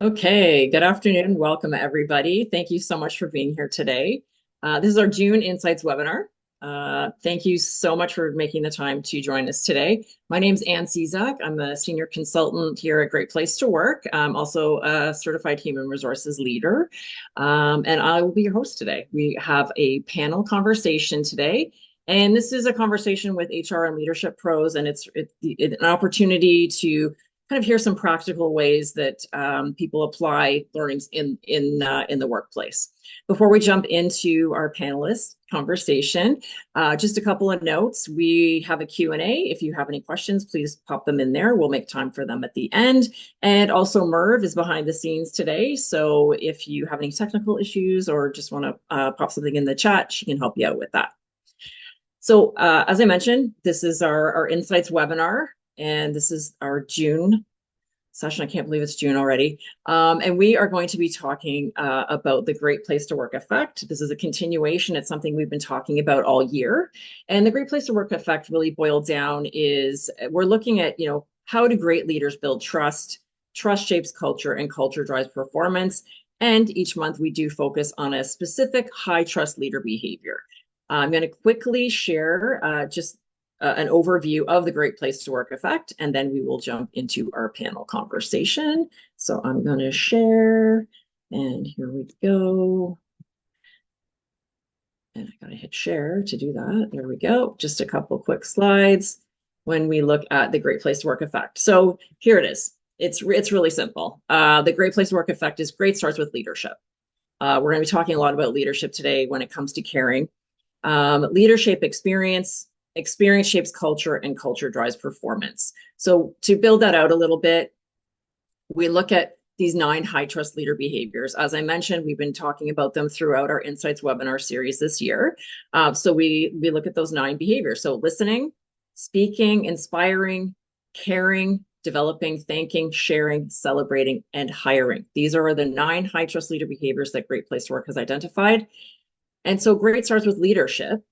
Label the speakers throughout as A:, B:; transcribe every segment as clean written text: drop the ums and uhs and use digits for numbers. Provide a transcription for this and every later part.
A: Okay, good afternoon. Welcome, everybody. Thank you so much for being here today. This is our June Insights webinar. Thank you so much for making the time to join us today. My name is Ann Cizak. I'm a senior consultant here at Great Place to Work. I'm also a certified human resources leader, and I will be your host today. We have a panel conversation today, and this is a conversation with HR and leadership pros, and it's an opportunity to kind of hear some practical ways that people apply learnings in the workplace. Before we jump into our panelist conversation, just a couple of notes. We have a Q&A. If you have any questions, please pop them in there. We'll make time for them at the end. And also Merv is behind the scenes today. So if you have any technical issues or just want to pop something in the chat, she can help you out with that. So as I mentioned, this is our Insights webinar, and this is our June session. I can't believe it's June already. And we are going to be talking about the Great Place to Work effect. This is a continuation. It's something we've been talking about all year. And the Great Place to Work effect really boiled down is we're looking at, how do great leaders build trust? Trust shapes culture and culture drives performance. And each month we do focus on a specific high trust leader behavior. I'm going to quickly share just an overview of the Great Place to Work effect, and then we will jump into our panel conversation. So I'm going to share, and here we go. And I got to hit share to do that. There we go. Just a couple quick slides when we look at the Great Place to Work effect. So here it is. It's really simple. The Great Place to Work effect is great starts with leadership. We're going to be talking a lot about leadership today when it comes to caring. Leadership experience shapes culture, and culture drives performance. So to build that out a little bit, we look at these 9 high trust leader behaviors. As I mentioned, we've been talking about them throughout our Insights webinar series this year. So we look at those 9 behaviors. So listening, speaking, inspiring, caring, developing, thanking, sharing, celebrating, and hiring. These are the 9 high trust leader behaviors that Great Place to Work has identified. And so great starts with leadership.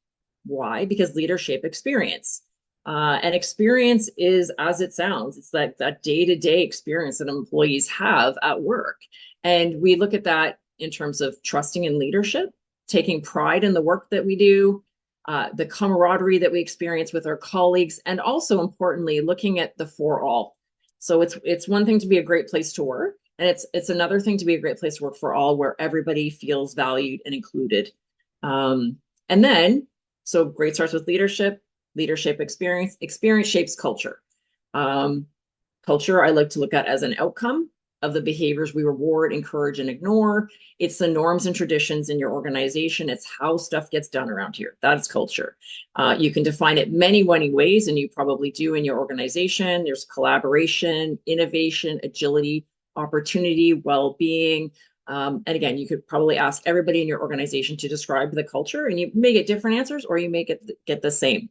A: Why? Because leadership experience. And experience is as it sounds. It's that day-to-day experience that employees have at work. And we look at that in terms of trusting in leadership, taking pride in the work that we do, the camaraderie that we experience with our colleagues, and also importantly, looking at the for all. So it's one thing to be a great place to work, and it's another thing to be a great place to work for all, where everybody feels valued and included. And then, so great starts with leadership experience shapes culture. Culture I like to look at as an outcome of the behaviors we reward, encourage, and ignore. It's the norms and traditions in your organization. It's how stuff gets done around here. That's culture. You can define it many ways, and you probably do in your organization. There's collaboration, innovation, agility, opportunity, well-being. And again, you could probably ask everybody in your organization to describe the culture, and you may get different answers or you may get the same.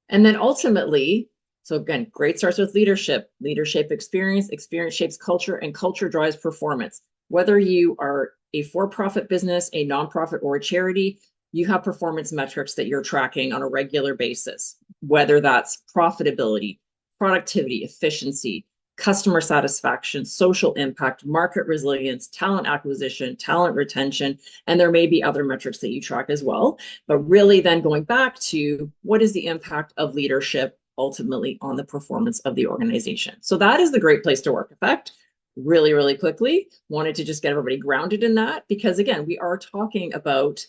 A: And then ultimately, so again, great starts with leadership experience shapes culture, and culture drives performance. Whether you are a for-profit business, a nonprofit, or a charity, you have performance metrics that you're tracking on a regular basis, whether that's profitability, productivity, efficiency, customer satisfaction, social impact, market resilience, talent acquisition, talent retention, and there may be other metrics that you track as well. But really then going back to what is the impact of leadership ultimately on the performance of the organization. So that is the Great Place to Work effect. Really quickly, wanted to just get everybody grounded in that, because again, we are talking about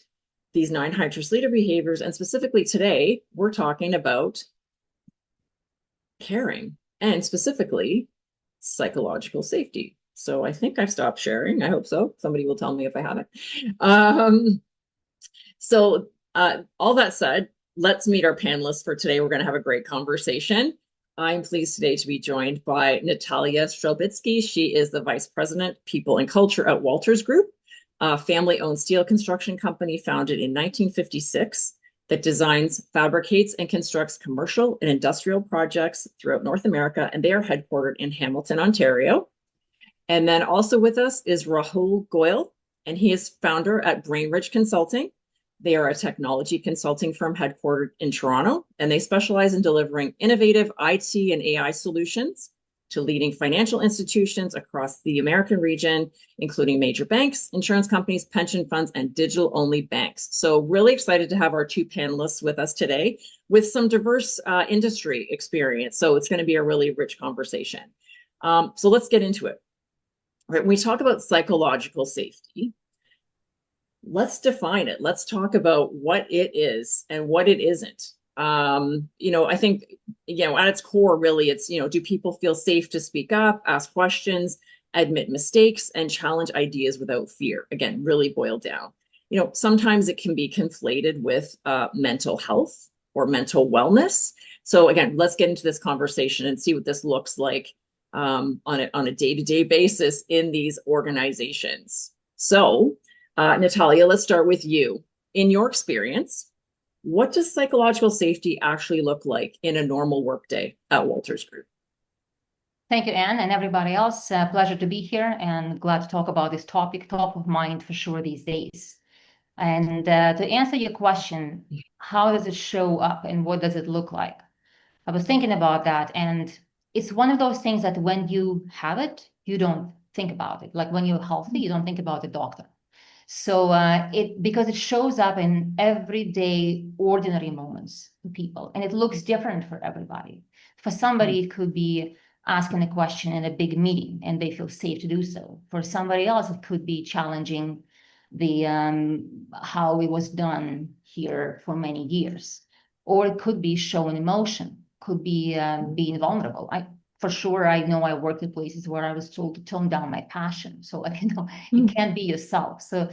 A: these 9 high trust leader behaviors, and specifically today, we're talking about caring, and specifically psychological safety. So I think I've stopped sharing. I hope so. Somebody will tell me if I haven't. All that said, let's meet our panelists for today. We're going to have a great conversation. I'm pleased today to be joined by Natalia Strelbitsky. She is the Vice President, People and Culture at Walters Group, a family-owned steel construction company founded in 1956 that designs, fabricates, and constructs commercial and industrial projects throughout North America, and they are headquartered in Hamilton, Ontario. And then also with us is Rahul Goyal, and he is founder at Brainridge Consulting. They are a technology consulting firm headquartered in Toronto, and they specialize in delivering innovative IT and AI solutions to leading financial institutions across the American region, including major banks, insurance companies, pension funds, and digital-only banks. So really excited to have our two panelists with us today with some diverse industry experience. So it's going to be a really rich conversation. So let's get into it. Right, when we talk about psychological safety, let's define it. Let's talk about what it is and what it isn't. I think, at its core, really, it's, do people feel safe to speak up, ask questions, admit mistakes, and challenge ideas without fear? Again, really boiled down. Sometimes it can be conflated with mental health or mental wellness. So again, let's get into this conversation and see what this looks like on a day-to-day basis in these organizations. So, Natalia, let's start with you. In your experience, what does psychological safety actually look like in a normal workday at Wolters Group?
B: Thank you, Anne, and everybody else. Pleasure to be here and glad to talk about this topic, top of mind for sure these days. And to answer your question, how does it show up and what does it look like? I was thinking about that, and it's one of those things that when you have it, you don't think about it. Like when you're healthy, you don't think about the doctor. So because it shows up in everyday, ordinary moments for people, and it looks different for everybody. For somebody, it could be asking a question in a big meeting, and they feel safe to do so. For somebody else, it could be challenging the how it was done here for many years, or it could be showing emotion, could be being vulnerable. For sure, I know I worked at places where I was told to tone down my passion. So, you can't be yourself. So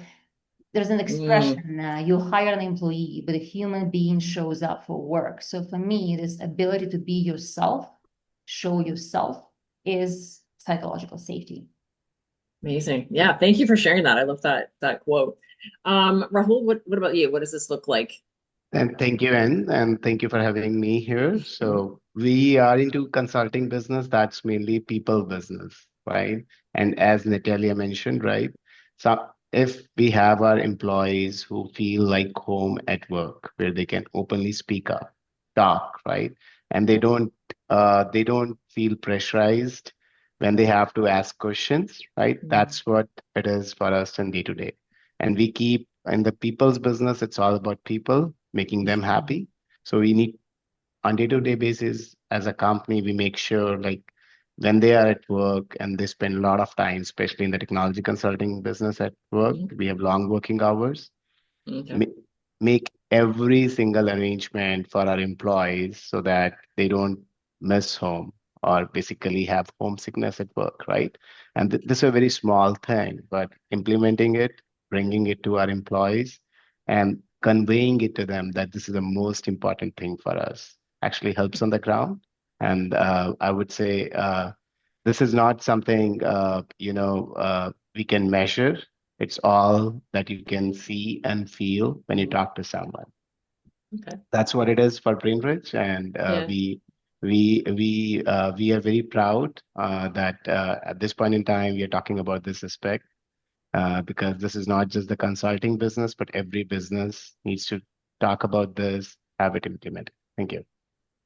B: there's an expression, you hire an employee, but a human being shows up for work. So for me, this ability to be yourself, show yourself, is psychological safety.
A: Amazing. Yeah, thank you for sharing that. I love that quote. Rahul, what about you? What does this look like?
C: And thank you, Anne, and thank you for having me here. So we are into consulting business. That's mainly people business, right? And as Natalia mentioned, right? So if we have our employees who feel like home at work, where they can openly speak up, talk, right? And they don't feel pressurized when they have to ask questions, right? That's what it is for us in day to day. And we keep in the people's business, it's all about people, making them happy. So we need on day-to-day basis as a company, we make sure like when they are at work and they spend a lot of time, especially in the technology consulting business at work, we have long working hours.
A: Okay.
C: ma- Make every single arrangement for our employees so that they don't miss home or basically have homesickness at work, right? And this is a very small thing, but implementing it, bringing it to our employees, and conveying it to them that this is the most important thing for us actually helps on the ground. And I would say this is not something we can measure. It's all that you can see and feel when you talk to someone.
A: Okay.
C: That's what it is for Brainbridge, and
A: Yeah.
C: we are very proud that at this point in time we are talking about this aspect because this is not just the consulting business, but every business needs to talk about this, have it implemented. Thank you.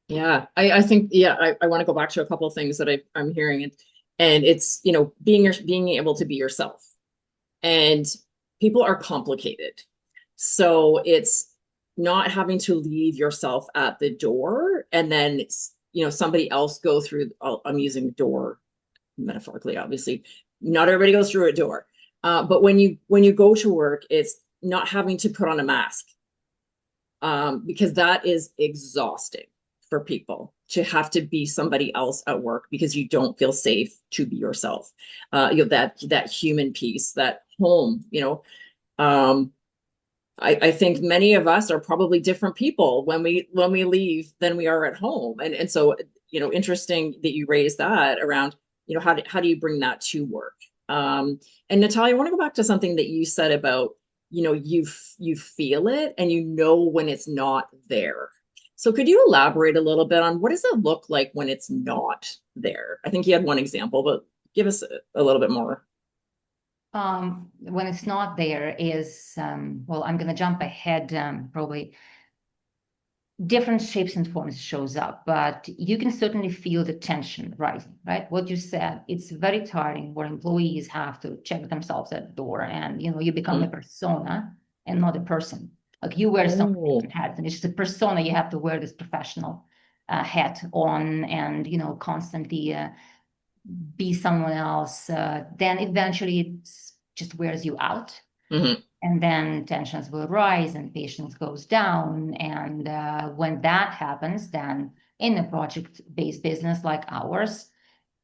A: Yeah. I think, I want to go back to a couple of things that I'm hearing, and it's, being able to be yourself. And people are complicated. So it's not having to leave yourself at the door and then, somebody else go through, I'm using door metaphorically, obviously. Not everybody goes through a door. But when you go to work, it's not having to put on a mask, because that is exhausting for people to have to be somebody else at work because you don't feel safe to be yourself. That human piece, that home, I think many of us are probably different people when we leave than we are at home. And so, interesting that you raised that around, how do you bring that to work? And Natalia, I want to go back to something that you said about, you feel it and you know when it's not there. So could you elaborate a little bit on what does it look like when it's not there? I think you had one example, but give us a little bit more.
B: When it's not there is, well, I'm going to jump ahead probably. different shapes and forms shows up, but you can certainly feel the tension rising, right? What you said, it's very tiring where employees have to check themselves at the door and, you become a persona and not a person. Like you wear so many
A: Oh.
B: different hats and it's just a persona. You have to wear this professional hat on and, constantly be someone else. Then eventually it just wears you out.
A: Mm-hmm.
B: And then tensions will rise and patience goes down. And when that happens, then in a project-based business like ours,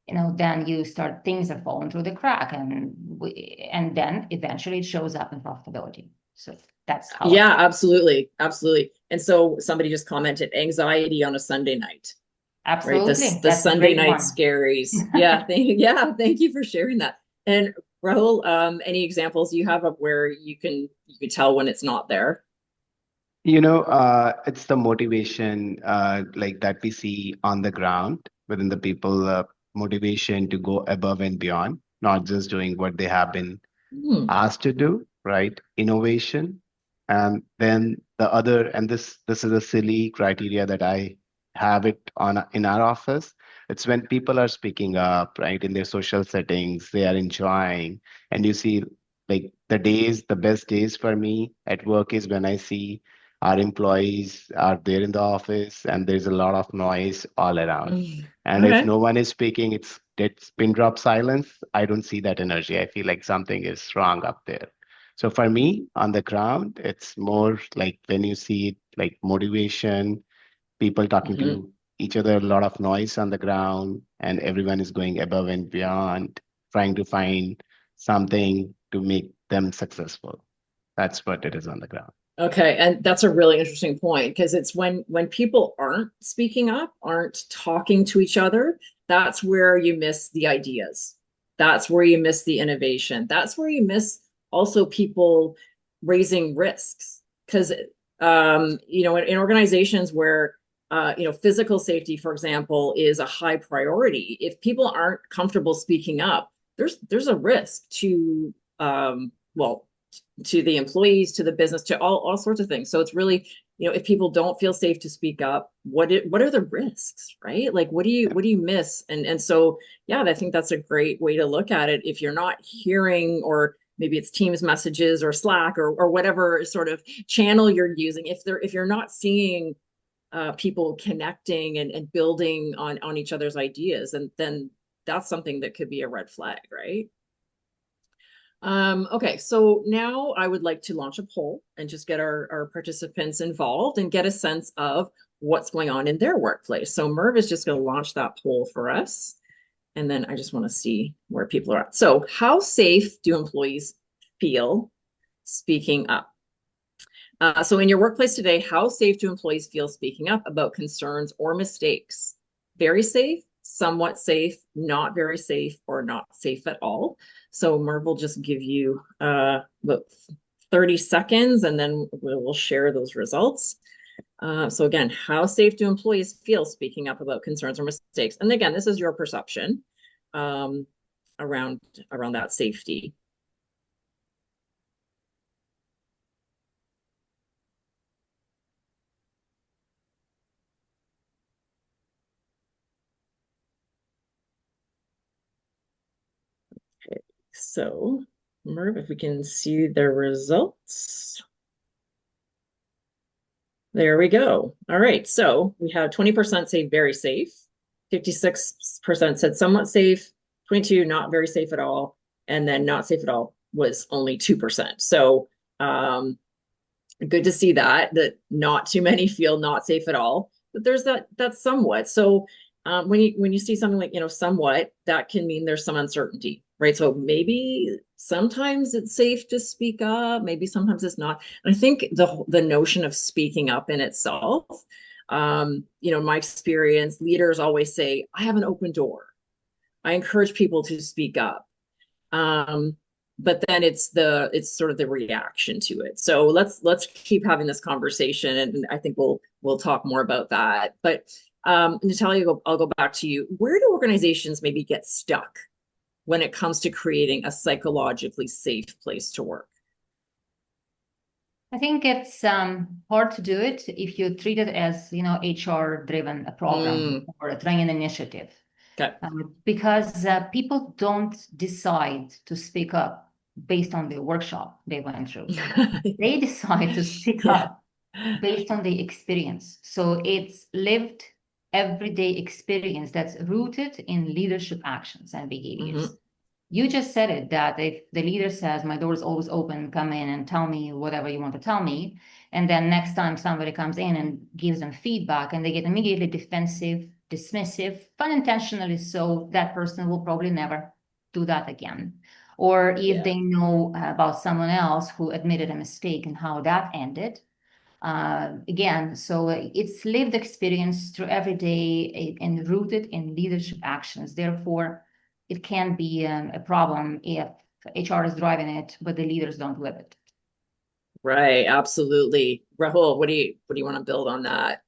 B: then you start things are falling through the crack, and then eventually it shows up in profitability. So that's how I.
A: Yeah, absolutely. Absolutely. And so somebody just commented anxiety on a Sunday night, right?
B: Absolutely,
A: The
B: that's a
A: Sunday
B: great
A: night
B: one.
A: scaries. Yeah, thank you for sharing that. And Rahul, any examples you have of where you could tell when it's not there?
C: It's the motivation like that we see on the ground within the people, motivation to go above and beyond, not just doing what they have been
A: Hmm.
C: asked to do, right? Innovation. And then the other, and this is a silly criteria that I have it on in our office. It's when people are speaking up, right, in their social settings, they are enjoying, and you see like the best days for me at work is when I see our employees are there in the office and there's a lot of noise all around. And if
A: Okay.
C: no one is speaking, it's pin drop silence. I don't see that energy. I feel like something is wrong up there. So for me, on the ground, it's more like when you see it, like motivation, people talking
A: Mhm.
C: to each other, a lot of noise on the ground, and everyone is going above and beyond, trying to find something to make them successful. That's what it is on the ground.
A: Okay, and that's a really interesting point because it's when people aren't speaking up, aren't talking to each other, that's where you miss the ideas. That's where you miss the innovation. That's where you miss also people raising risks. Because in organizations where physical safety, for example, is a high priority, if people aren't comfortable speaking up, there's a risk to well to the employees, to the business, to all sorts of things. So it's really, if people don't feel safe to speak up, what are the risks, right? Like what do you miss? And so yeah, I think that's a great way to look at it. If you're not hearing, or maybe it's Teams messages or Slack or whatever sort of channel you're using, if you're not seeing people connecting and building on each other's ideas, and then that's something that could be a red flag, right? Okay, so now I would like to launch a poll and just get our participants involved and get a sense of what's going on in their workplace. So Merv is just going to launch that poll for us. And then I just want to see where people are at. So how safe do employees feel speaking up? So in your workplace today, how safe do employees feel speaking up about concerns or mistakes? Very safe, somewhat safe, not very safe, or not safe at all. So Merv will just give you about 30 seconds and then we'll share those results. So again, how safe do employees feel speaking up about concerns or mistakes? And again, this is your perception um, around that safety. Okay, so Merv, if we can see the results. There we go. All right, so we have 20% say very safe, 56% said somewhat safe, 22 not very safe at all, and then not safe at all was only 2%. So good to see that not too many feel not safe at all, but there's that somewhat. So when you see something like somewhat, that can mean there's some uncertainty, right? So maybe sometimes it's safe to speak up, maybe sometimes it's not. And I think the notion of speaking up in itself, in my experience, leaders always say, I have an open door. I encourage people to speak up. Um, but then it's sort of the reaction to it. So let's keep having this conversation, and I think we'll talk more about that. But Natalia, I'll go back to you. Where do organizations maybe get stuck when it comes to creating a psychologically safe place to work?
B: I think it's hard to do it if you treat it as, HR-driven program
A: Mm,
B: or a training initiative.
A: okay.
B: Because people don't decide to speak up based on the workshop they went through. They decide to speak
A: Yeah.
B: up based on the experience. So it's lived everyday experience that's rooted in leadership actions and behaviors.
A: Hmm.
B: You just said it that if the leader says, my door is always open, come in and tell me whatever you want to tell me. And then next time somebody comes in and gives them feedback and they get immediately defensive, dismissive, unintentionally so, that person will probably never do that again. Or if
A: Yeah.
B: they know about someone else who admitted a mistake and how that ended, again, so it's lived experience through every day and rooted in leadership actions. Therefore, it can be a problem if HR is driving it, but the leaders don't live it.
A: Right. Absolutely. Rahul, what do you want to build on that?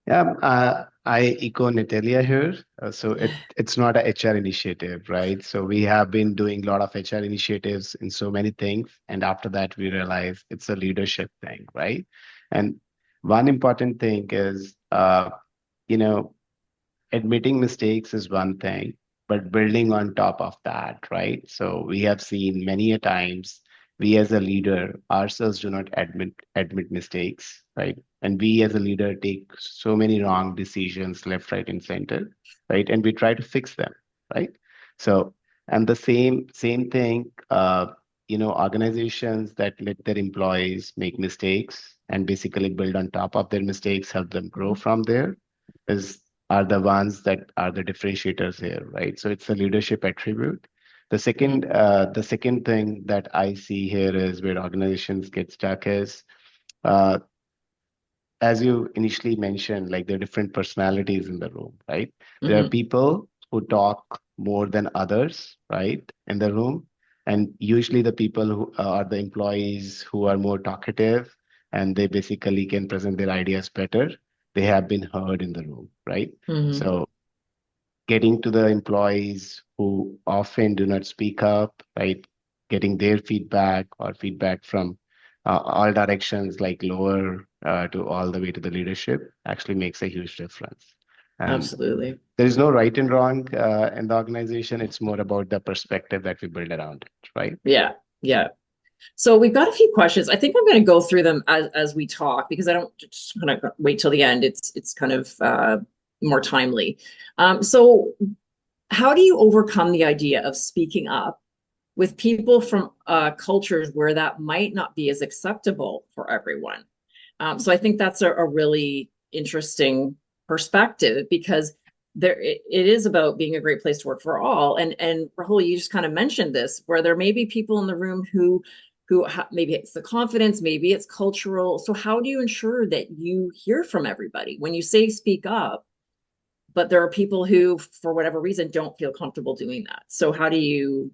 C: Yeah, I echo Natalia here. So it's not a HR initiative, right? So we have been doing a lot of HR initiatives in so many things, and after that we realize it's a leadership thing, right? And one important thing is, you know, admitting mistakes is one thing, but building on top of that, right? So we have seen many a times we as a leader ourselves do not admit mistakes, right? And we as a leader take so many wrong decisions left, right, and center, right? And we try to fix them, right? So and the same thing, organizations that let their employees make mistakes and basically build on top of their mistakes, help them grow from there is are the ones that are the differentiators here, right? So it's a leadership attribute.
A: Mhm.
C: The second thing that I see here is where organizations get stuck is, uh, as you initially mentioned, like there are different personalities in the room, right? There are
A: Mhm.
C: people who talk more than others, right, in the room. And usually the people who are the employees who are more talkative and they basically can present their ideas better. They have been heard in the room, right?
A: Mhm.
C: So getting to the employees who often do not speak up, right? Getting their feedback or feedback from all directions, like lower to all the way to the leadership, actually makes a huge difference. And
A: Absolutely.
C: there is no right and wrong in the organization. It's more about the perspective that we build around it, right?
A: Yeah. Yeah. So we've got a few questions. I think I'm going to go through them as we talk because I don't just kind of wait till the end. It's kind of more timely. So how do you overcome the idea of speaking up with people from cultures where that might not be as acceptable for everyone? So I think that's a really interesting perspective because it is about being a great place to work for all. And Rahul, you just kind of mentioned this, where there may be people in the room who maybe it's the confidence, maybe it's cultural. So how do you ensure that you hear from everybody when you say speak up? But there are people who, for whatever reason, don't feel comfortable doing that. So how do you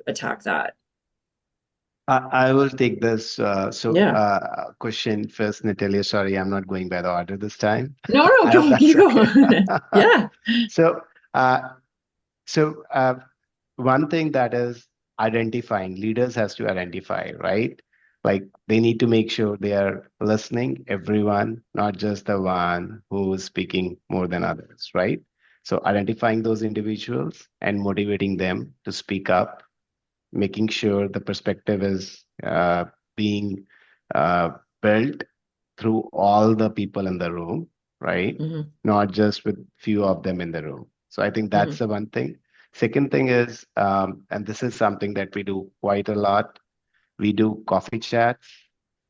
A: attack that?
C: I will take this
A: Yeah.
C: question first, Natalia. Sorry, I'm not going by the order this time.
A: No, no,
C: I hope
A: go,
C: that's
A: you go.
C: okay.
A: Yeah.
C: So, uh, so one thing that is identifying, leaders has to identify, right? Like they need to make sure they are listening everyone, not just the one who is speaking more than others, right? So identifying those individuals and motivating them to speak up, making sure the perspective is being uh, built through all the people in the room, right?
A: Hmm.
C: Not just with few of them in the room. So I think that's
A: Hmm.
C: the one thing. Second thing is, and this is something that we do quite a lot, we do coffee chats,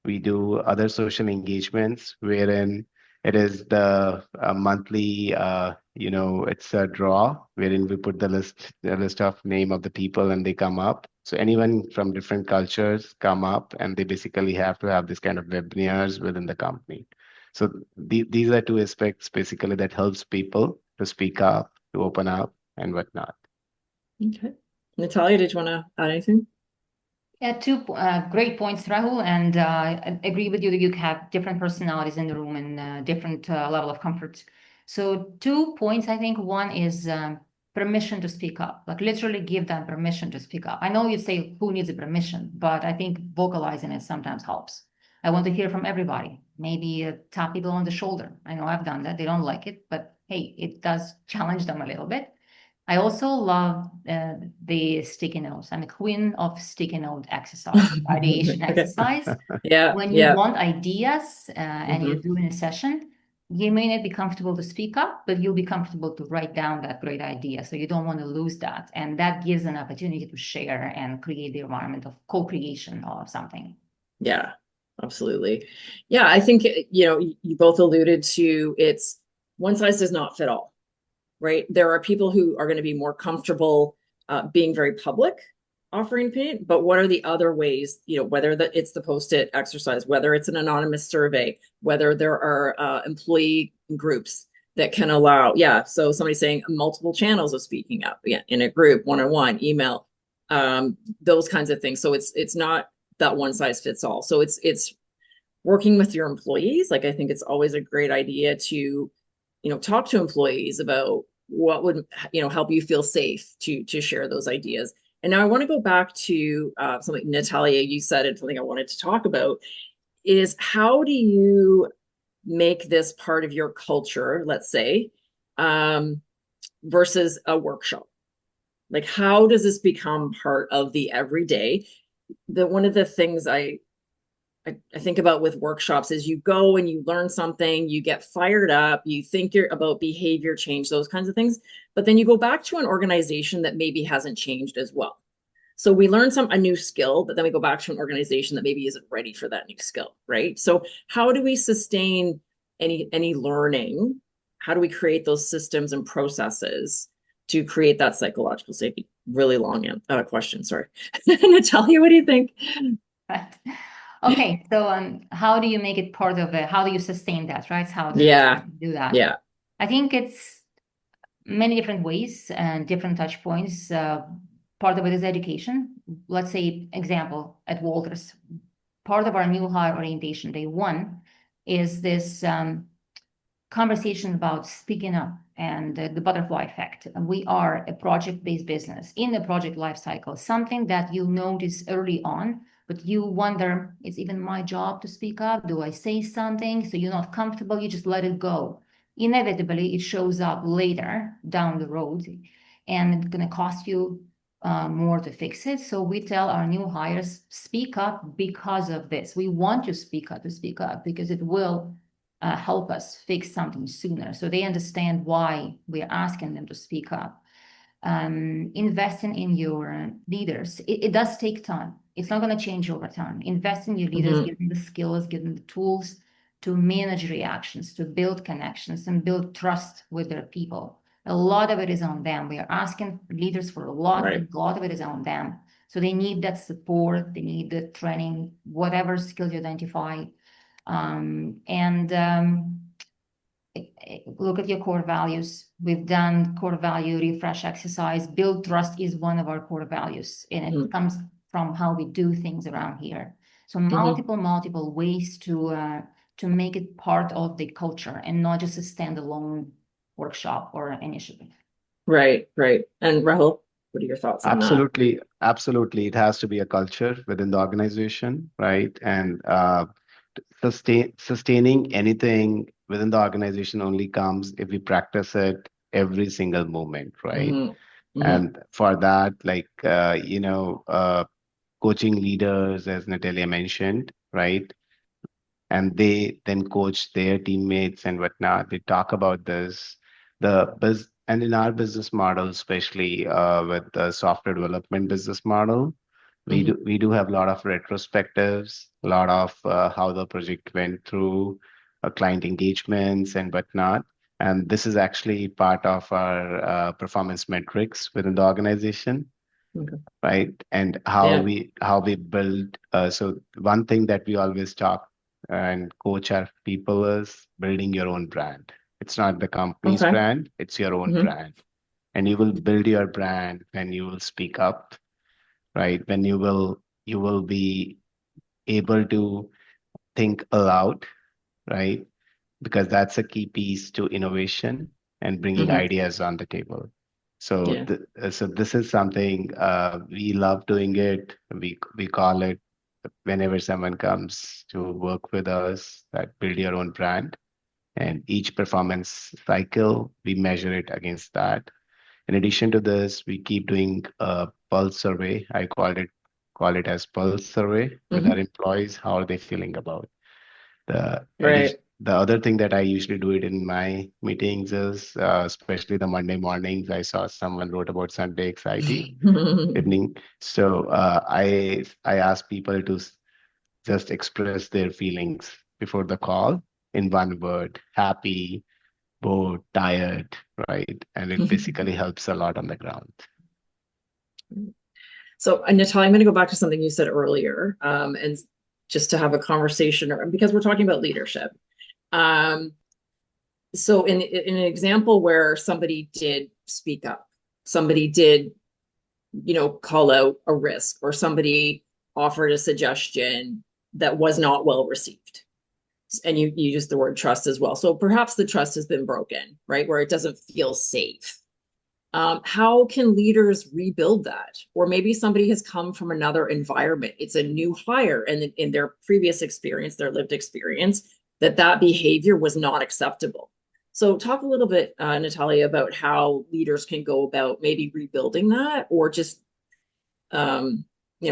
C: we do other social engagements wherein it is the monthly, it's a draw wherein we put the list of name of the people and they come up. So anyone from different cultures come up and they basically have to have this kind of webinars within the company. So these are two aspects basically that helps people to speak up, to open up and whatnot.
A: Okay. Natalia, did you want to add anything?
B: Yeah, two great points, Rahul, and I agree with you that you have different personalities in the room and different level of comfort. So 2 points, I think. One is permission to speak up, like literally give them permission to speak up. I know you say who needs a permission, but I think vocalizing it sometimes helps. I want to hear from everybody. Maybe tap people on the shoulder. I know I've done that. They don't like it, but hey, it does challenge them a little bit. I also love the sticky notes. I'm a queen of sticky note exercise, ideation
A: Okay.
B: exercise.
A: Yeah,
B: When you
A: yeah.
B: want ideas and you're
A: Hmm.
B: doing a session, you may not be comfortable to speak up, but you'll be comfortable to write down that great idea. So you don't want to lose that. And that gives an opportunity to share and create the environment of co-creation of something.
A: Yeah, absolutely. Yeah, I think, you both alluded to it's one size does not fit all, right? There are people who are going to be more comfortable being very public, offering opinion, but what are the other ways, whether it's the post-it exercise, whether it's an anonymous survey, whether there are employee groups that can allow, yeah, so somebody saying multiple channels of speaking up, yeah, in a group, one-on-one, email, those kinds of things. So it's not that one size fits all. So it's working with your employees. Like I think it's always a great idea to, talk to employees about what would, help you feel safe to share those ideas. And now I want to go back to something Natalia, you said, and something I wanted to talk about is how do you make this part of your culture, let's say, um, versus a workshop? Like, how does this become part of the everyday? One of the things I think about with workshops is you go and you learn something, you get fired up, you think you're about behavior change, those kinds of things, but then you go back to an organization that maybe hasn't changed as well. So we learn a new skill, but then we go back to an organization that maybe isn't ready for that new skill, right? So how do we sustain any learning? How do we create those systems and processes to create that psychological safety? Really long question, sorry. Natalia, what do you think?
B: Right. Okay, so how do you make it part of it? How do you sustain that, right? How do you
A: Yeah,
B: do that?
A: yeah.
B: I think it's many different ways and different touch points. Part of it is education. Let's say, example, at Walters, part of our new hire orientation day one is this conversation about speaking up and the butterfly effect. We are a project-based business in the project life cycle, something that you notice early on, but you wonder, it's even my job to speak up? Do I say something? So you're not comfortable, you just let it go. Inevitably, it shows up later down the road, and it's going to cost you more to fix it. So we tell our new hires, speak up because of this. We want you to speak up because it will help us fix something sooner. So they understand why we're asking them to speak up. Investing in your leaders, it does take time. It's not going to change over time. Invest in your leaders,
A: Mhm.
B: give them the skills, give them the tools to manage reactions, to build connections, and build trust with their people. A lot of it is on them. We are asking leaders for a lot, but
A: Right.
B: a lot of it is on them. So they need that support, they need the training, whatever skill you identify, and look at your core values. We've done core value refresh exercise. Build trust is one of our core values, and it
A: Mhm.
B: comes from how we do things around here. So
A: Mhm.
B: multiple ways to make it part of the culture and not just a standalone workshop or initiative.
A: Right, right. And Rahul, what are your thoughts on that?
C: Absolutely, absolutely. It has to be a culture within the organization, right? And sustaining anything within the organization only comes if we practice it every single moment, right?
A: Hmm. Hmm.
C: And for that, like coaching leaders, as Natalia mentioned, right? And they then coach their teammates and whatnot. They talk about this, and in our business model, especially with the software development business model,
A: Hmm.
C: we do have a lot of retrospectives, a lot of how the project went through, client engagements and whatnot. And this is actually part of our performance metrics within the organization,
A: Okay.
C: right? And
A: Yeah.
C: how we build. So one thing that we always talk and coach our people is building your own brand. It's not the company's
A: Okay.
C: brand, it's your own
A: Hmm.
C: brand. And you will build your brand when you will speak up, right? When you will be able to think aloud, right? Because that's a key piece to innovation and bringing
A: Hmm.
C: ideas on the table. So,
A: Yeah.
C: so this is something we love doing it. We call it. whenever someone comes to work with us, that build your own brand, and each performance cycle, we measure it against that. In addition to this, we keep doing a pulse survey. I call it as pulse survey with our
A: Hmm.
C: employees. How are they feeling about
A: Right.
C: the other thing that I usually do it in my meetings is, especially the Monday mornings. I saw someone wrote about Sunday anxiety evening. So I ask people to just express their feelings before the call in one word: happy, bored, tired, right? And it basically helps a lot on the ground.
A: So, Natalia, I'm going to go back to something you said earlier, and just to have a conversation, because we're talking about leadership. Um, so, in an example where somebody did speak up, somebody did, call out a risk, or somebody offered a suggestion that was not well received. And you used the word trust as well. So perhaps the trust has been broken, right? Where it doesn't feel safe. How can leaders rebuild that? Or maybe somebody has come from another environment. It's a new hire, and in their previous experience, their lived experience, that behavior was not acceptable. So talk a little bit, Natalia, about how leaders can go about maybe rebuilding that, or just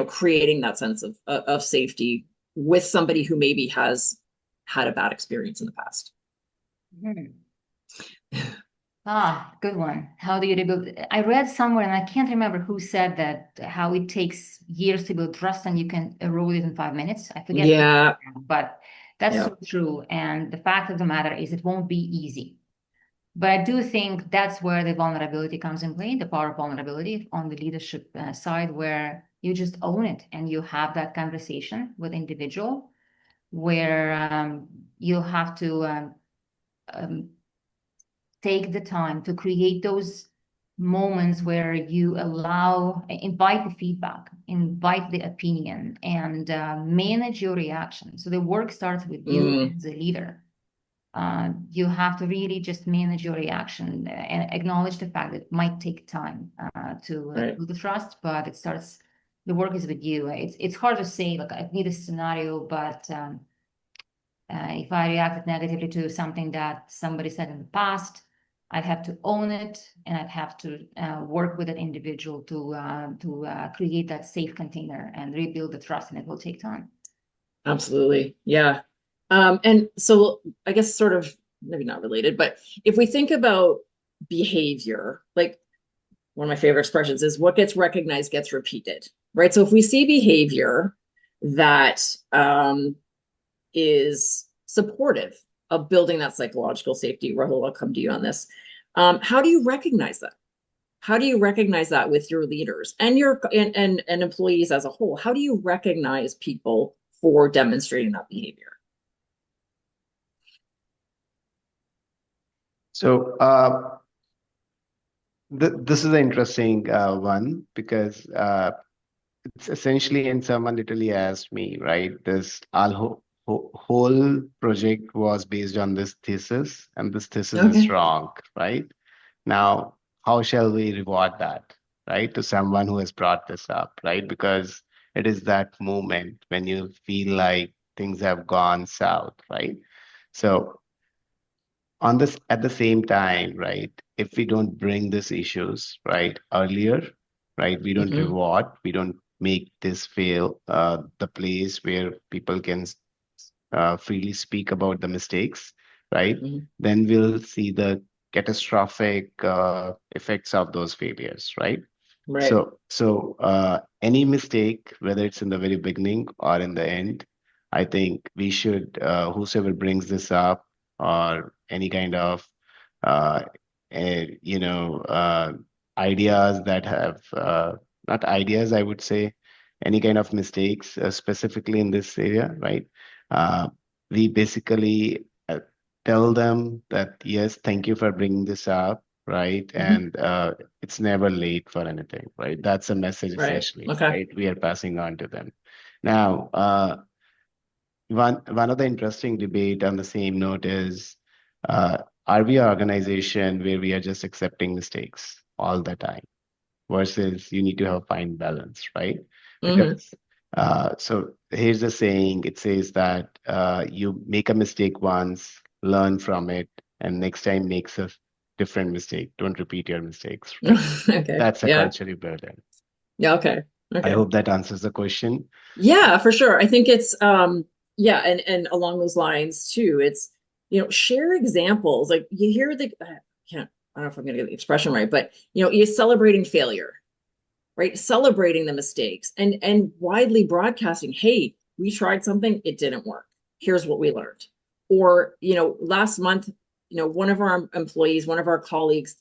A: creating that sense of safety with somebody who maybe has had a bad experience in the past.
B: Hmm. Good one. How do you rebuild? I read somewhere, and I can't remember who said that, how it takes years to build trust and you can erode it in 5 minutes. I forget,
A: Yeah.
B: but that's
A: Yeah.
B: so true. And the fact of the matter is, it won't be easy. But I do think that's where the vulnerability comes in play, the power of vulnerability on the leadership side, where you just own it and you have that conversation with individual, where you have to um, take the time to create those moments where you invite the feedback, invite the opinion, and manage your reaction. So the work starts with you
A: Mm,
B: as a leader. You have to really just manage your reaction and acknowledge the fact that it might take time to
A: right.
B: build the trust, but the work is with you. It's hard to say, like, I need a scenario, but if I reacted negatively to something that somebody said in the past, I'd have to own it, and I'd have to work with an individual to create that safe container and rebuild the trust, and it will take time.
A: Absolutely. Yeah. And so I guess sort of maybe not related, but if we think about behavior, like one of my favorite expressions is what gets recognized gets repeated, right? So if we see behavior that is supportive of building that psychological safety, Rahul, I'll come to you on this. How do you recognize that? How do you recognize that with your leaders and and employees as a whole? How do you recognize people for demonstrating that behavior?
C: So this is an interesting one because it's essentially, and someone literally asked me, right? This whole project was based on this thesis, and this thesis is
A: Okay.
C: wrong, right? Now, how shall we reward that, right? To someone who has brought this up, right? Because it is that moment when you feel like things have gone south, right? So on this, at the same time, right, if we don't bring these issues right earlier, right, we don't
A: Hmm.
C: reward, we don't make this fail the place where people can freely speak about the mistakes, right,
A: Hmm.
C: then we'll see the catastrophic effects of those failures, right?
A: Right.
C: So any mistake, whether it's in the very beginning or in the end, I think we should, whosoever brings this up or any kind of, uh, you know, ideas that have, not ideas, I would say, any kind of mistakes, specifically in this area, right? Uh, we basically tell them that, yes, thank you for bringing this up, right?
A: Hmm.
C: And it's never late for anything, right? That's a message
A: Right.
C: essentially,
A: Okay.
C: right? We are passing on to them. Now, one of the interesting debate on the same note is, are we an organization where we are just accepting mistakes all the time versus you need to have fine balance, right?
A: Hmm.
C: Because So here's the saying. It says that you make a mistake once, learn from it, and next time makes a different mistake. Don't repeat your mistakes, right?
A: Okay.
C: That's a
A: Yeah.
C: culture you build in.
A: Yeah. Okay.
C: I
A: Okay.
C: hope that answers the question.
A: Yeah, for sure. I think it's yeah, and along those lines too, it's share examples. Like you hear I don't know if I'm gonna get the expression right, but you're celebrating failure, right? Celebrating the mistakes and widely broadcasting, hey, we tried something, it didn't work. Here's what we learned. Or, last month, one of our employees, one of our colleagues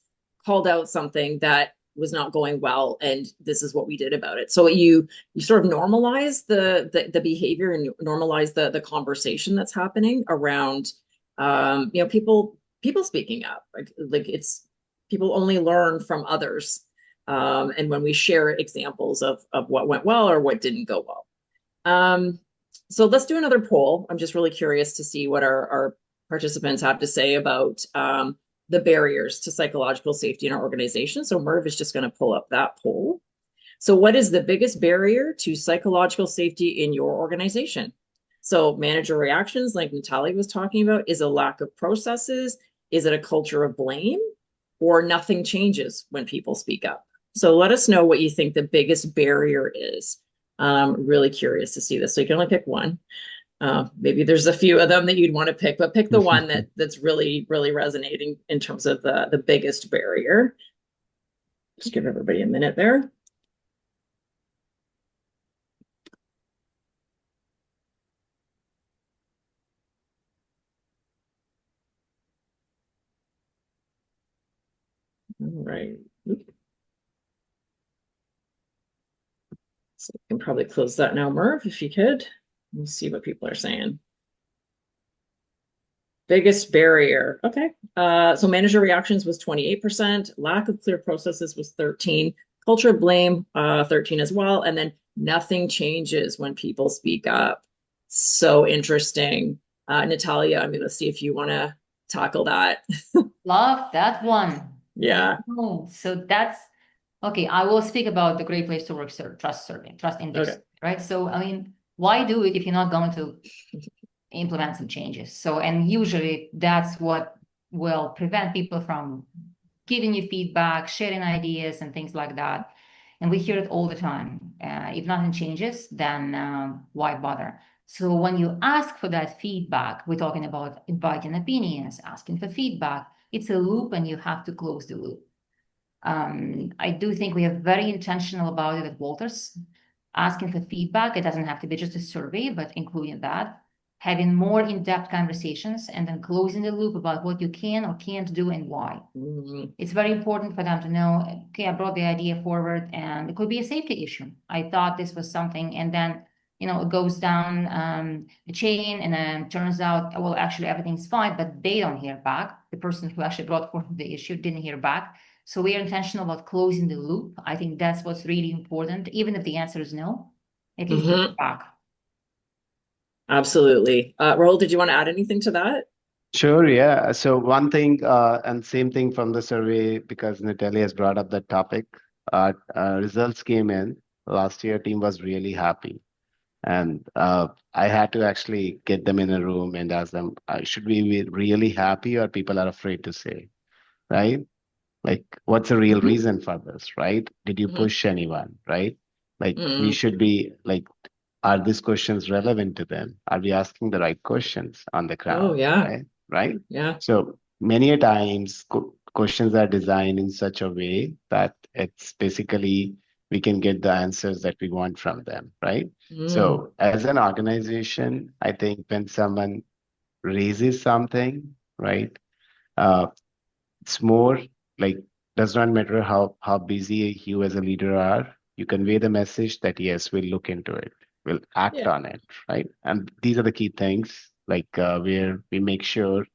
A: called out something that was not going well, and this is what we did about it. So you sort of normalize the behavior and normalize the conversation that's happening around people speaking up. Like it's people only learn from others, and when we share examples of what went well or what didn't go well. So let's do another poll. I'm just really curious to see what our participants have to say about the barriers to psychological safety in our organization. So Merv is just going to pull up that poll. So what is the biggest barrier to psychological safety in your organization? So manager reactions, like Natalie was talking about, is a lack of processes? Is it a culture of blame? Or nothing changes when people speak up? So let us know what you think the biggest barrier is. Really curious to see this. So you can only pick one. Maybe there's a few of them that you'd want to pick, but pick the one that's really, really resonating in terms of the biggest barrier. Just give everybody a minute there. All right. So you can probably close that now, Merv, if you could. We'll see what people are saying. Biggest barrier. Okay. So manager reactions was 28%. Lack of clear processes was 13. Culture of blame, 13 as well. And then nothing changes when people speak up. So interesting. Natalia, I'm going to see if you want to tackle that.
B: Love that one.
A: Yeah.
B: Oh, so that's okay. I will speak about the Great Place to Work trust survey, trust index,
A: Okay.
B: right? So, I mean, why do it if you're not going to implement some changes? So, and usually that's what will prevent people from giving you feedback, sharing ideas, and things like that. And we hear it all the time. If nothing changes, then why bother? So when you ask for that feedback, we're talking about inviting opinions, asking for feedback. It's a loop, and you have to close the loop. I do think we are very intentional about it at Walters, asking for feedback. It doesn't have to be just a survey, but including that, having more in-depth conversations, and then closing the loop about what you can or can't do and why.
A: Mm-hmm.
B: It's very important for them to know, okay, I brought the idea forward and it could be a safety issue. I thought this was something, and then it goes down the chain, and then turns out, well, actually everything's fine, but they don't hear back. The person who actually brought forward the issue didn't hear back. So we are intentional about closing the loop. I think that's what's really important. Even if the answer is no, at least hear back.
A: Absolutely. Rahul, did you want to add anything to that?
C: Sure, yeah. So one thing, and same thing from the survey, because Natalie has brought up that topic. Results came in last year. Team was really happy, and I had to actually get them in a room and ask them, should we be really happy, or people are afraid to say, right? Like, what's the real
A: Mm-hmm.
C: reason for this, right? Did you
A: Mm-hmm.
C: push anyone, right? Like, we
A: Mm-hmm.
C: should be like, are these questions relevant to them? Are we asking the right questions on the
A: Oh,
C: ground,
A: yeah.
C: right? Right?
A: Yeah.
C: So many a times questions are designed in such a way that it's basically we can get the answers that we want from them, right?
A: Mm.
C: So as an organization, I think when someone raises something, right? Uh, it's more like does not matter how busy you as a leader are. You convey the message that yes, we'll look into it, we'll act
A: Yeah.
C: on it, right? And these are the key things, like where we make sure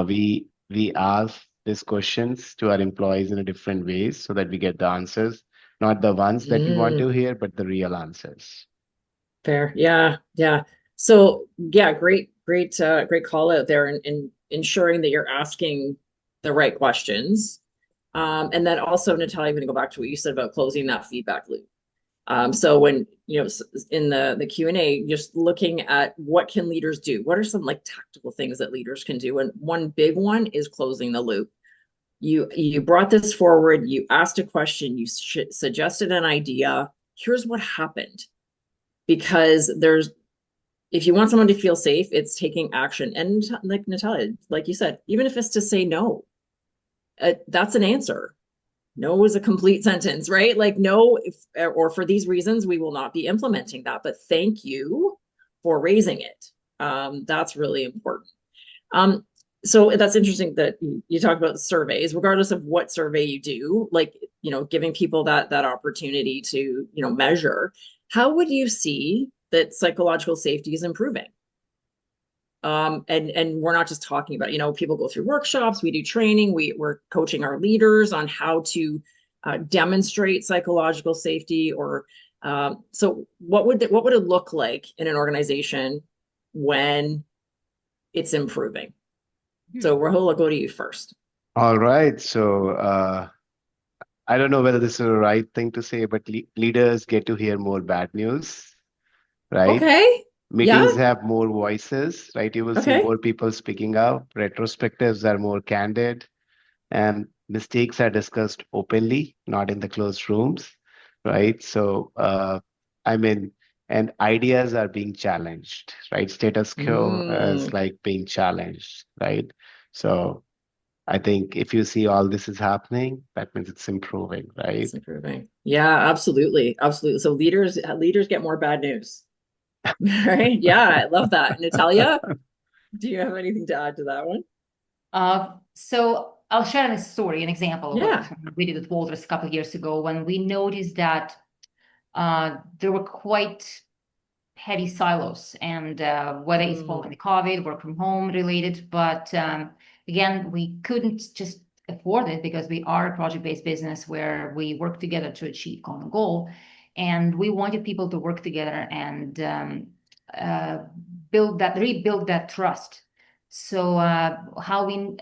C: we ask these questions to our employees in a different ways so that we get the answers, not the ones that we want
A: Mm.
C: to hear, but the real answers.
A: Fair. Yeah. Yeah. So yeah, great call out there in ensuring that you're asking the right questions. And then also, Natalia, I'm going to go back to what you said about closing that feedback loop. So when in the Q&A, just looking at what can leaders do? What are some like tactical things that leaders can do? And one big one is closing the loop. You brought this forward, you asked a question, you suggested an idea. Here's what happened. Because if you want someone to feel safe, it's taking action. And like Natalia, like you said, even if it's to say no, that's an answer. No is a complete sentence, right? Like no, or for these reasons, we will not be implementing that. But thank you for raising it. That's really important. So that's interesting that you talk about surveys, regardless of what survey you do, like, giving people that opportunity to, measure. How would you see that psychological safety is improving? And we're not just talking about, people go through workshops, we do training, we're coaching our leaders on how to demonstrate psychological safety, or so what would it look like in an organization when it's improving? So Rahul, I'll go to you first.
C: All right. So I don't know whether this is the right thing to say, but leaders get to hear more bad news, right?
A: Okay. Yeah.
C: Meetings have more voices, right? You will see
A: Okay.
C: more people speaking up. Retrospectives are more candid, and mistakes are discussed openly, not in the closed rooms, right? So, I mean, and ideas are being challenged, right? Status quo is
A: Mm,
C: like being challenged, right? So, I think if you see all this is happening, that means it's improving,
A: it's
C: right?
A: improving. Yeah, absolutely. Absolutely. So leaders get more bad news. Right? Yeah, I love that. Natalia, do you have anything to add to that one?
B: So I'll share a story, an example of what
A: Yeah.
B: we did at Walters a couple of years ago when we noticed that there were quite heavy silos, and whether it's
A: Mm,
B: following the COVID, work from home related, but again, we couldn't just afford it because we are a project-based business where we work together to achieve common goal, and we wanted people to work together and uh, rebuild that trust. So how we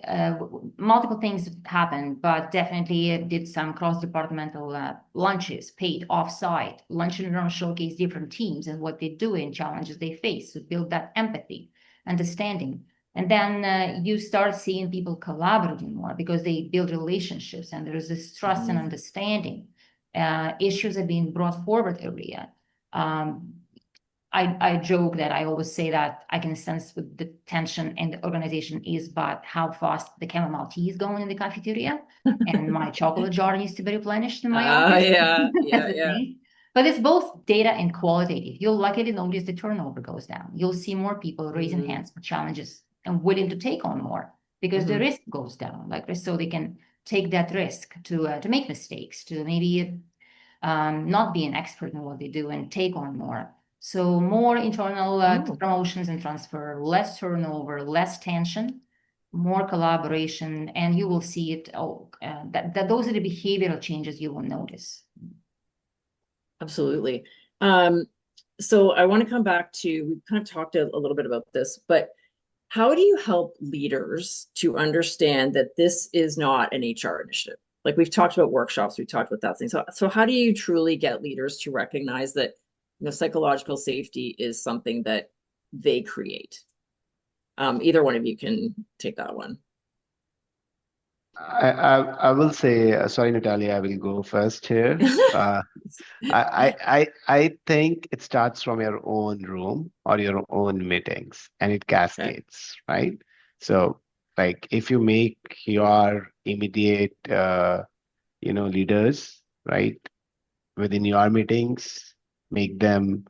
B: multiple things happened, but definitely did some cross-departmental lunches, paid off-site, lunch and learn showcase different teams and what they do and challenges they face to build that empathy, understanding. And then you start seeing people collaborating more because they build relationships and there's this trust and
A: mhm.
B: understanding. Issues are being brought forward every year. Um, I joke that I always say that I can sense what the tension in the organization is, but how fast the chamomile tea is going in the cafeteria, and my chocolate jar needs to be replenished in my office.
A: Yeah,
B: That's
A: yeah,
B: the
A: yeah.
B: thing. But it's both data and qualitative. You'll likely notice the turnover goes down. You'll see more people raising
A: Mm,
B: hands for challenges and willing to take on more because the
A: mhm,
B: risk goes down, like so they can take that risk to make mistakes, to maybe not be an expert in what they do and take on more. So more internal
A: oh,
B: promotions and transfer, less turnover, less tension, more collaboration, and you will see it. That those are the behavioral changes you will notice.
A: absolutely. Um, so I want to come back to, we kind of talked a little bit about this, but how do you help leaders to understand that this is not an HR initiative? Like we've talked about workshops, we've talked about that thing. So how do you truly get leaders to recognize that, psychological safety is something that they create? Either one of you can take that one.
C: I will say, sorry, Natalia, I will go first here. I think it starts from your own room or your own meetings and it
A: Okay.
C: cascades, right? So, like if you make your immediate, leaders, right, within your meetings, make them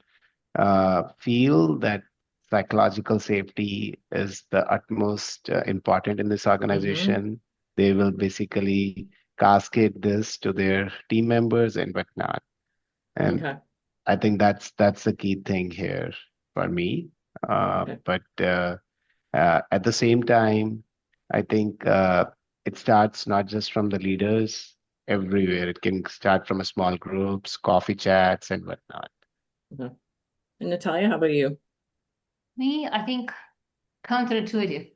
C: feel that psychological safety is the utmost important in this
A: Mm-hmm.
C: organization. They will basically cascade this to their team members and whatnot. And
A: Okay.
C: I think that's the key thing here for me.
A: Okay.
C: But at the same time, I think it starts not just from the leaders everywhere. It can start from a small groups, coffee chats, and whatnot.
A: Okay. And Natalia, how about you?
B: Me, I think counterintuitive.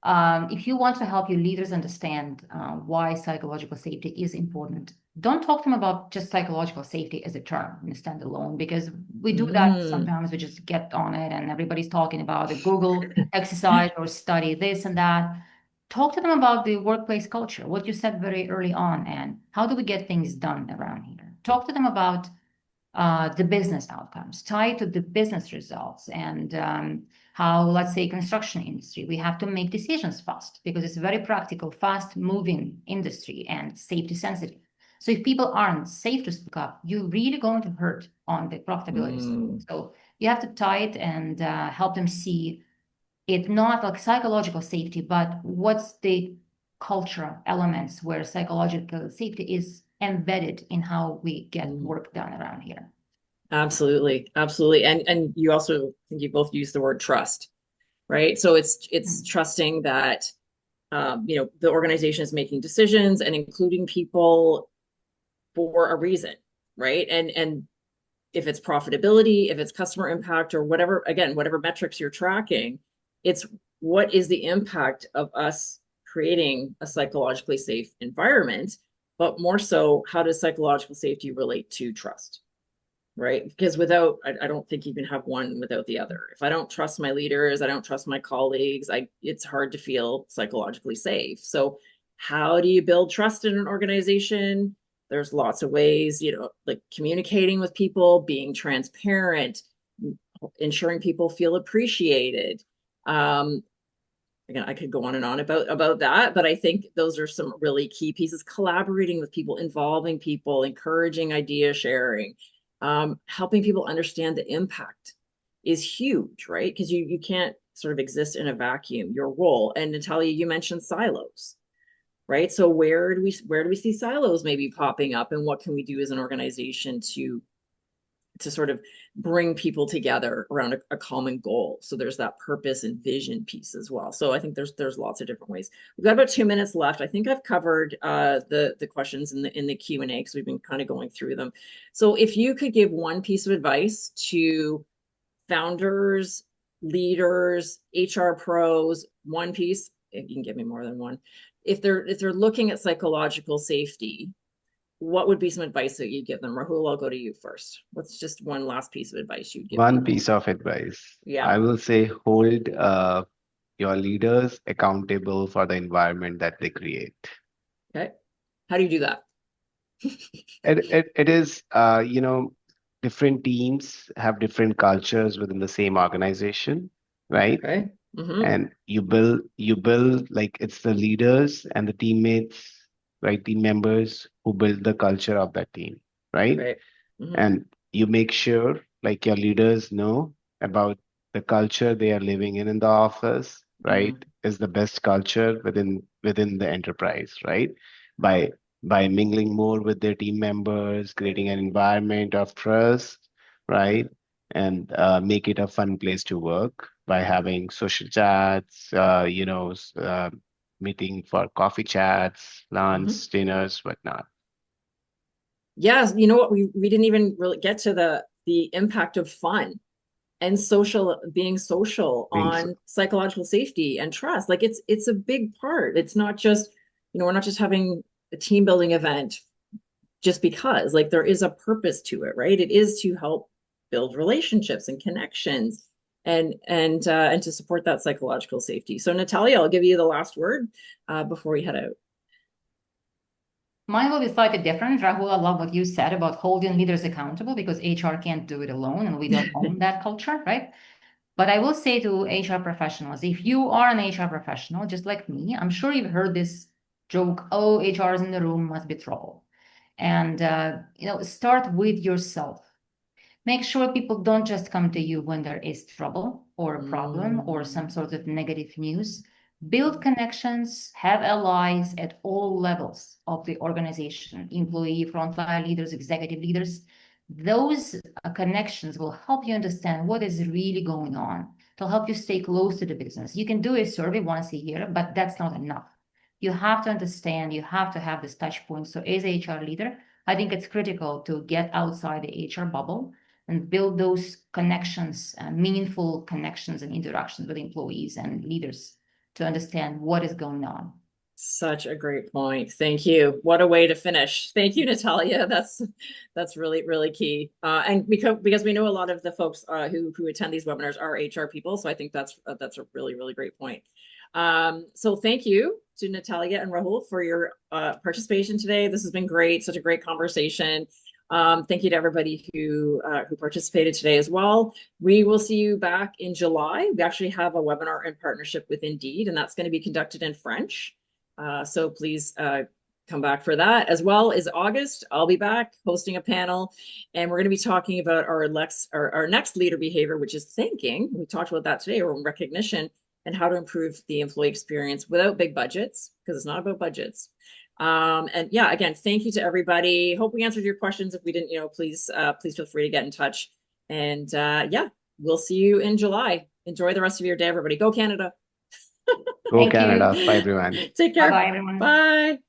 B: If you want to help your leaders understand why psychological safety is important, don't talk to them about just psychological safety as a term in a standalone, because we do that
A: Mm,
B: sometimes. We just get on it and everybody's talking about the Google exercise or study this and that. Talk to them about the workplace culture, what you said very early on, and how do we get things done around here? Talk to them about the business outcomes tied to the business results, and how, let's say, construction industry, we have to make decisions fast because it's a very practical, fast moving industry and safety sensitive. So if people aren't safe to speak up, you're really going to hurt on the profitability side.
A: mm,
B: So you have to tie it and help them see it not like psychological safety, but what's the cultural elements where psychological safety is embedded in how we get
A: mm.
B: work done around here.
A: Absolutely, absolutely. And you also, I think you both use the word trust, right? So it's
B: Mm.
A: trusting that the organization is making decisions and including people for a reason, right? And if it's profitability, if it's customer impact, or whatever, again, whatever metrics you're tracking, it's what is the impact of us creating a psychologically safe environment, but more so, how does psychological safety relate to trust? Right? Because without, I don't think you can have one without the other. If I don't trust my leaders, I don't trust my colleagues, it's hard to feel psychologically safe. So how do you build trust in an organization? There's lots of ways, like communicating with people, being transparent, ensuring people feel appreciated. Um, Again, I could go on and on about that, but I think those are some really key pieces. Collaborating with people, involving people, encouraging idea sharing, helping people understand the impact is huge, right? Because you can't sort of exist in a vacuum. Your role, and Natalia, you mentioned silos, right? So where do we see silos maybe popping up, and what can we do as an organization to sort of bring people together around a common goal. So there's that purpose and vision piece as well. So I think there's lots of different ways. We've got about 2 minutes left. I think I've covered the questions in the Q&A because we've been kind of going through them. So if you could give one piece of advice to founders, leaders, HR pros, one piece, if you can give me more than one, if they're looking at psychological safety, what would be some advice that you'd give them? Rahul, I'll go to you first. What's just one last piece of advice you'd give
C: One
A: people?
C: piece of advice.
A: Yeah.
C: I will say hold your leaders accountable for the environment that they create.
A: Okay. How do you do that?
C: It is, different teams have different cultures within the same organization, right?
A: Okay. Mm-hmm.
C: And you build like it's the leaders and the teammates, right? Team members who build the culture of that team, right?
A: Right. Mm-hmm.
C: And you make sure like your leaders know about the culture they are living in the office, right?
A: Mm-hmm.
C: Is the best culture within the enterprise, right? by by mingling more with their team members, creating an environment of trust, right? And make it a fun place to work by having social chats, meeting for coffee chats,
A: Mm-hmm.
C: lunch, dinners, whatnot.
A: Yes, you know what? We didn't even really get to the impact of fun and being social
C: Being
A: on psychological safety and trust. Like it's a big part. It's not just, we're not just having a team building event just because, like, there is a purpose to it, right? It is to help build relationships and connections and to support that psychological safety. So Natalia, I'll give you the last word before we head out.
B: Mine will be slightly different. Rahul, I love what you said about holding leaders accountable because HR can't do it alone and we don't own that culture, right? But I will say to HR professionals, if you are an HR professional, just like me, I'm sure you've heard this joke, oh, HR is in the room, must be trouble. And, start with yourself. Make sure people don't just come to you when there is trouble or a problem or some
A: Mm.
B: sort of negative news. Build connections, have allies at all levels of the organization, employee, frontline leaders, executive leaders. Those connections will help you understand what is really going on. They'll help you stay close to the business. You can do a survey once a year, but that's not enough. You have to understand, you have to have this touch point. So as a HR leader, I think it's critical to get outside the HR bubble and build those connections, meaningful connections and interactions with employees and leaders to understand what is going on.
A: Such a great point. Thank you. What a way to finish. Thank you, Natalia. That's really, really key. And because we know a lot of the folks who attend these webinars are HR people, so I think that's a really, really great point. So thank you to Natalia and Rahul for your participation today. This has been great, such a great conversation. Thank you to everybody who participated today as well. We will see you back in July. We actually have a webinar in partnership with Indeed, and that's going to be conducted in French. So please come back for that. As well as August, I'll be back hosting a panel, and we're going to be talking about our next leader behavior, which is thinking. We talked about that today, or recognition, and how to improve the employee experience without big budgets, because it's not about budgets. And yeah, again, thank you to everybody. Hope we answered your questions. If we didn't, please feel free to get in touch. And yeah, we'll see you in July. Enjoy the rest of your day, everybody. Go Canada.
C: Go
B: Thank
C: Canada.
B: you.
C: Bye, everyone.
A: Take care.
B: Bye-bye, everyone.
A: Bye.